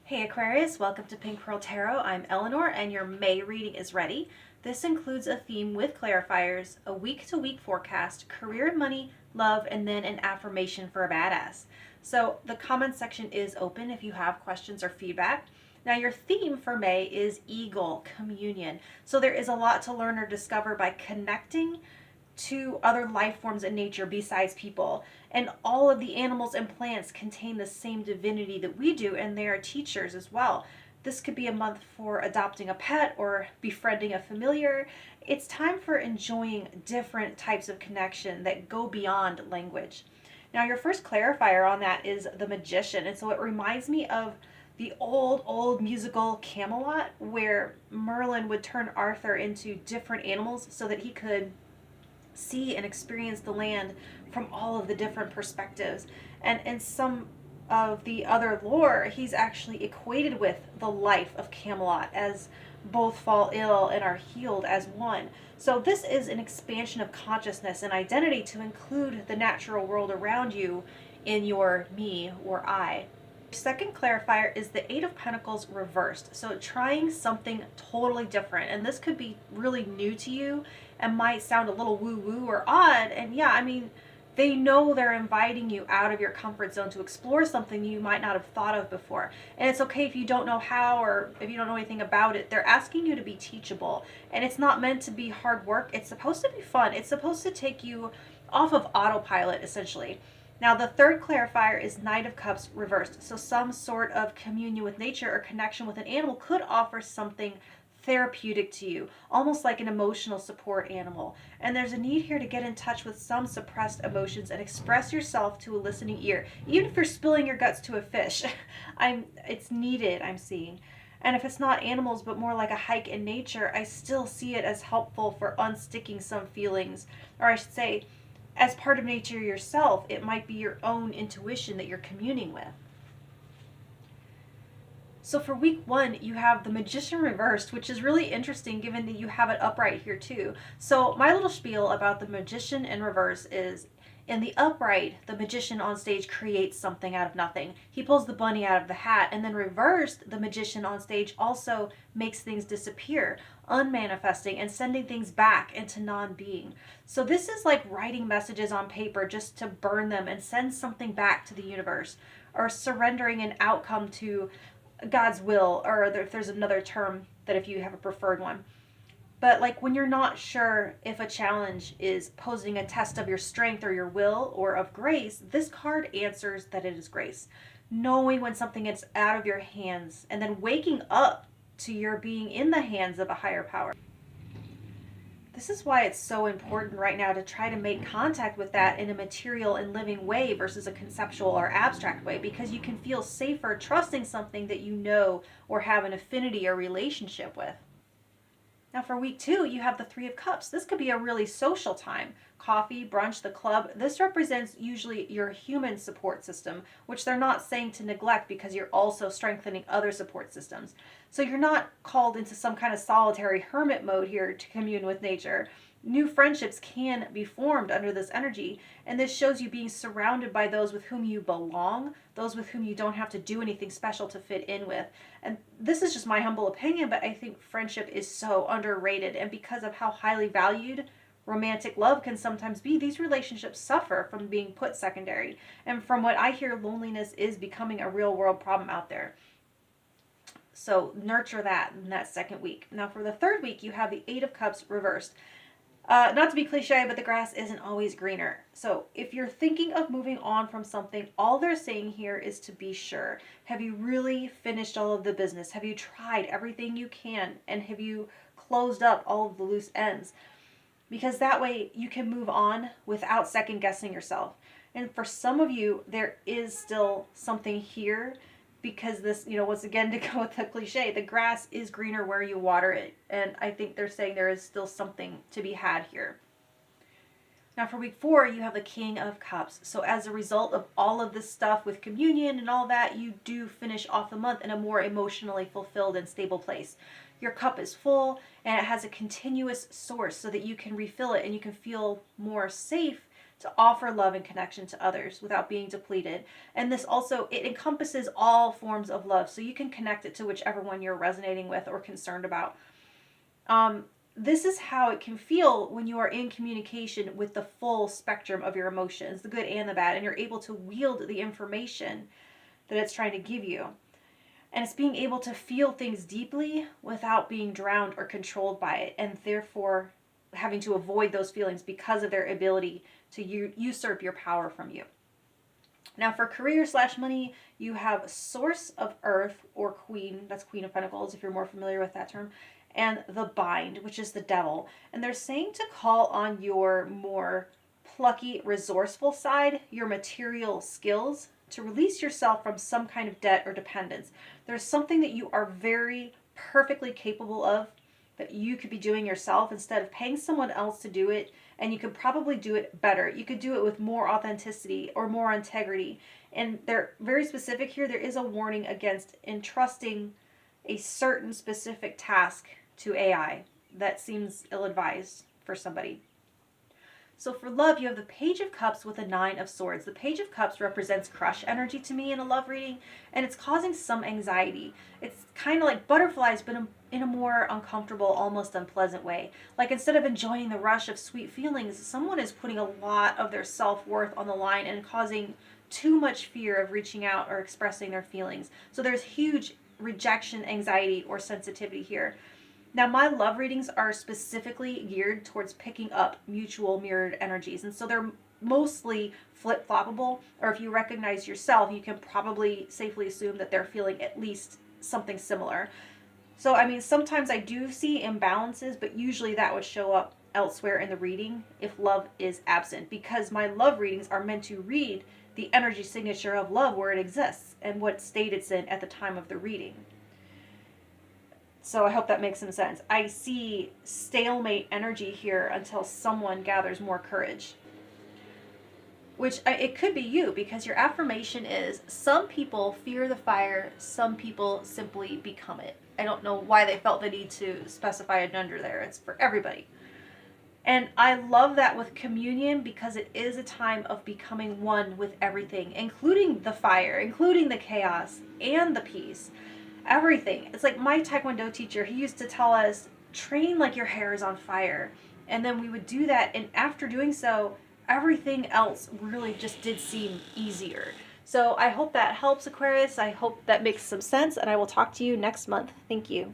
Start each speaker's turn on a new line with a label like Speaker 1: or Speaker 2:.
Speaker 1: Hey Aquarius, welcome to Pink Pearl Tarot. I'm Eleanor and your May reading is ready. This includes a theme with clarifiers, a week-to-week forecast, career and money, love, and then an affirmation for a badass. So the comment section is open if you have questions or feedback. Now your theme for May is Eagle Communion. So there is a lot to learn or discover by connecting to other life forms in nature besides people. And all of the animals and plants contain the same divinity that we do, and they are teachers as well. This could be a month for adopting a pet or befriending a familiar. It's time for enjoying different types of connection that go beyond language. Now, your first clarifier on that is the magician. And so it reminds me of the old musical Camelot, where Merlin would turn Arthur into different animals so that he could see and experience the land from all of the different perspectives. And in some of the other lore, he's actually equated with the life of Camelot, as both fall ill and are healed as one. So this is an expansion of consciousness and identity to include the natural world around you in your me or I. Second clarifier is the Eight of Pentacles reversed. So trying something totally different. And this could be really new to you and might sound a little woo-woo or odd. And yeah, I mean, they know they're inviting you out of your comfort zone to explore something you might not have thought of before. And it's okay if you don't know how or if you don't know anything about it. They're asking you to be teachable. And it's not meant to be hard work. It's supposed to be fun. It's supposed to take you off of autopilot, essentially. Now, the third clarifier is Knight of Cups reversed. So some sort of communion with nature or connection with an animal could offer something therapeutic to you, almost like an emotional support animal. And there's a need here to get in touch with some suppressed emotions and express yourself to a listening ear, even if you're spilling your guts to a fish. It's needed, I'm seeing. And if it's not animals, but more like a hike in nature, I still see it as helpful for unsticking some feelings, or I should say, as part of nature yourself. It might be your own intuition that you're communing with. So for week one, you have the Magician reversed, which is really interesting given that you have it upright here too. So my little spiel about the Magician in reverse is, in the upright, the magician on stage creates something out of nothing. He pulls the bunny out of the hat, and then reversed, the magician on stage also makes things disappear, unmanifesting and sending things back into non-being. So this is like writing messages on paper just to burn them and send something back to the universe, or surrendering an outcome to God's will, or if there's another term that if you have a preferred one. But like when you're not sure if a challenge is posing a test of your strength or your will or of grace, this card answers that it is grace. Knowing when something gets out of your hands and then waking up to your being in the hands of a higher power. This is why it's so important right now to try to make contact with that in a material and living way versus a conceptual or abstract way, because you can feel safer trusting something that you know or have an affinity or relationship with. Now for week two, you have the Three of Cups. This could be a really social time. Coffee, brunch, the club. This represents usually your human support system, which they're not saying to neglect because you're also strengthening other support systems. So you're not called into some kind of solitary hermit mode here to commune with nature. New friendships can be formed under this energy, and this shows you being surrounded by those with whom you belong, those with whom you don't have to do anything special to fit in with. And this is just my humble opinion, but I think friendship is so underrated, and because of how highly valued romantic love can sometimes be, these relationships suffer from being put secondary. And from what I hear, loneliness is becoming a real world problem out there. So nurture that in that second week. Now for the third week, you have the Eight of Cups reversed. Not to be cliche, but the grass isn't always greener. So if you're thinking of moving on from something, all they're saying here is to be sure. Have you really finished all of the business? Have you tried everything you can? And have you closed up all of the loose ends? Because that way you can move on without second guessing yourself. And for some of you, there is still something here, because this, once again, to go with the cliche, the grass is greener where you water it. And I think they're saying there is still something to be had here. Now for week four, you have the King of Cups. So as a result of all of this stuff with communion and all that, you do finish off the month in a more emotionally fulfilled and stable place. Your cup is full and it has a continuous source so that you can refill it and you can feel more safe to offer love and connection to others without being depleted. And this also, it encompasses all forms of love, so you can connect it to whichever one you're resonating with or concerned about. This is how it can feel when you are in communication with the full spectrum of your emotions, the good and the bad, and you're able to wield the information that it's trying to give you. And it's being able to feel things deeply without being drowned or controlled by it, and therefore having to avoid those feelings because of their ability to usurp your power from you. Now for career/money, you have Source of Earth, or Queen, that's Queen of Pentacles if you're more familiar with that term, and the Bind, which is the Devil. And they're saying to call on your more plucky, resourceful side, your material skills, to release yourself from some kind of debt or dependence. There's something that you are very perfectly capable of that you could be doing yourself instead of paying someone else to do it, and you could probably do it better. You could do it with more authenticity or more integrity. And they're very specific here. There is a warning against entrusting a certain specific task to AI. That seems ill-advised for somebody. So for love, you have the Page of Cups with a Nine of Swords. The Page of Cups represents crush energy to me in a love reading, and it's causing some anxiety. It's kind of like butterflies, but in a more uncomfortable, almost unpleasant way. Like instead of enjoying the rush of sweet feelings, someone is putting a lot of their self-worth on the line and causing too much fear of reaching out or expressing their feelings. So there's huge rejection, anxiety, or sensitivity here. Now, my love readings are specifically geared towards picking up mutual mirrored energies. And so they're mostly flip-floppable, or if you recognize yourself, you can probably safely assume that they're feeling at least something similar. So, I mean, sometimes I do see imbalances, but usually that would show up elsewhere in the reading if love is absent, because my love readings are meant to read the energy signature of love where it exists and what state it's in at the time of the reading. So I hope that makes some sense. I see stalemate energy here until someone gathers more courage. It could be you, because your affirmation is, some people fear the fire, some people simply become it. I don't know why they felt the need to specify a gender there. It's for everybody. And I love that with communion, because it is a time of becoming one with everything, including the fire, including the chaos and the peace. Everything. It's like my Taekwondo teacher, he used to tell us, train like your hair is on fire. And then we would do that, and after doing so, everything else really just did seem easier. So I hope that helps, Aquarius. I hope that makes some sense, and I will talk to you next month. Thank you.